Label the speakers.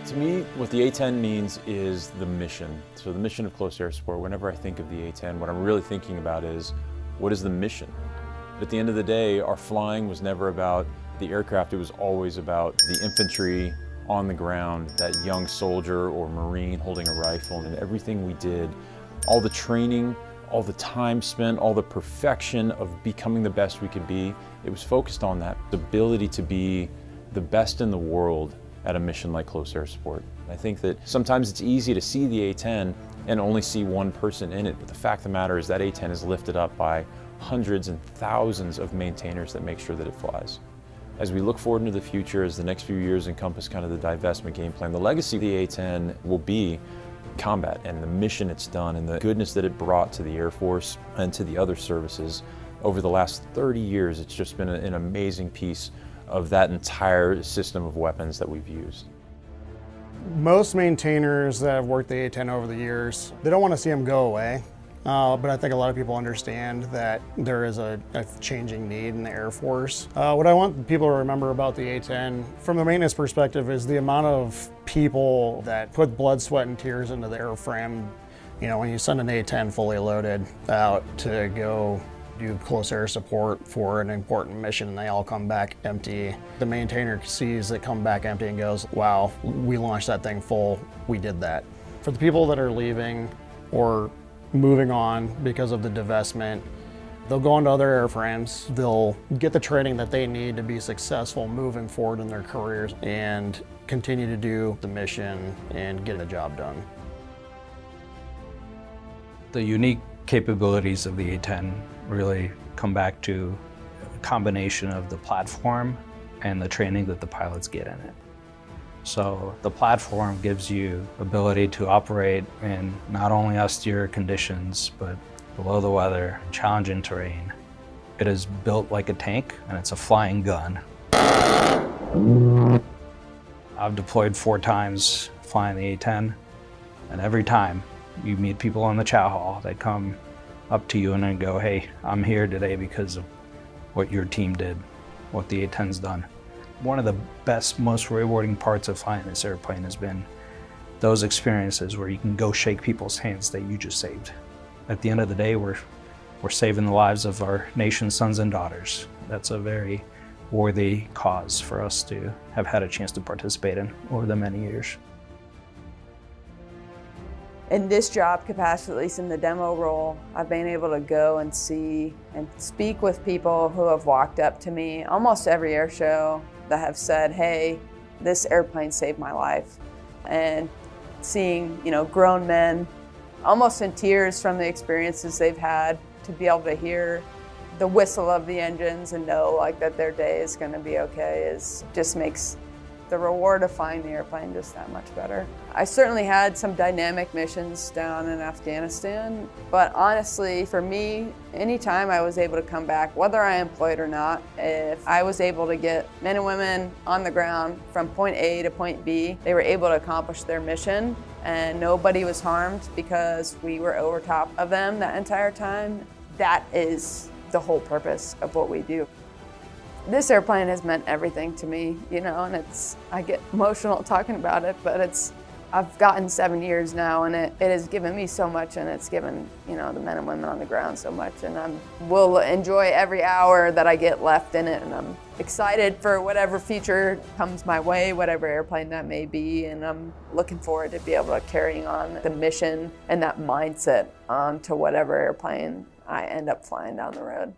Speaker 1: To me, what the A-10 means is the mission. So the mission of close air support, whenever I think of the A-10, what I'm really thinking about is, what is the mission? At the end of the day, our flying was never about the aircraft, it was always about the infantry on the ground, that young soldier or Marine holding a rifle, and everything we did, all the training, all the time spent, all the perfection of becoming the best we could be, it was focused on that ability to be the best in the world at a mission like close air support. I think that sometimes it's easy to see the A-10 and only see one person in it, but the fact of the matter is that A-10 is lifted up by hundreds and thousands of maintainers that make sure that it flies. As we look forward into the future, as the next few years encompass kind of the divestment game plan, the legacy of the A-10 will be combat and the mission it's done and the goodness that it brought to the Air Force and to the other services. Over the last 30 years, it's just been an amazing piece of that entire system of weapons that we've used.
Speaker 2: Most maintainers that have worked the A-10 over the years, they don't want to see them go away. But I think a lot of people understand that there is a changing need in the Air Force. What I want people to remember about the A-10 from the maintenance perspective is the amount of people that put blood, sweat, and tears into the airframe. You know, when you send an A-10 fully loaded out to go do close air support for an important mission and they all come back empty, the maintainer sees it come back empty and goes, wow, we launched that thing full, we did that. For the people that are leaving or moving on because of the divestment, they'll go into other airframes, they'll get the training that they need to be successful moving forward in their careers and continue to do the mission and get the job done.
Speaker 3: The unique capabilities of the A-10 really come back to a combination of the platform and the training that the pilots get in it. So the platform gives you ability to operate in not only austere conditions, but below the weather, challenging terrain. It is built like a tank and it's a flying gun. I've deployed 4 times flying the A-10, and every time you meet people on the chow hall that come up to you and then go, hey, I'm here today because of what your team did, what the A-10's done. One of the best, most rewarding parts of flying this airplane has been those experiences where you can go shake people's hands that you just saved. At the end of the day, we're saving the lives of our nation's sons and daughters. That's a very worthy cause for us to have had a chance to participate in over the many years.
Speaker 4: In this job capacity, at least in the demo role, I've been able to go and see and speak with people who have walked up to me almost every air show that have said, hey, this airplane saved my life. And seeing, grown men almost in tears from the experiences they've had, to be able to hear the whistle of the engines and know that their day is going to be okay just makes the reward of flying the airplane just that much better. I certainly had some dynamic missions down in Afghanistan, but honestly, for me, anytime I was able to come back, whether I employed or not, if I was able to get men and women on the ground from point A to point B, they were able to accomplish their mission and nobody was harmed because we were over top of them that entire time. That is the whole purpose of what we do. This airplane has meant everything to me, and I get emotional talking about it, but I've gotten 7 years now and it has given me so much and it's given, the men and women on the ground so much, and I will enjoy every hour that I get left in it, and I'm excited for whatever future comes my way, whatever airplane that may be, and I'm looking forward to be able to carrying on the mission and that mindset onto whatever airplane I end up flying down the road.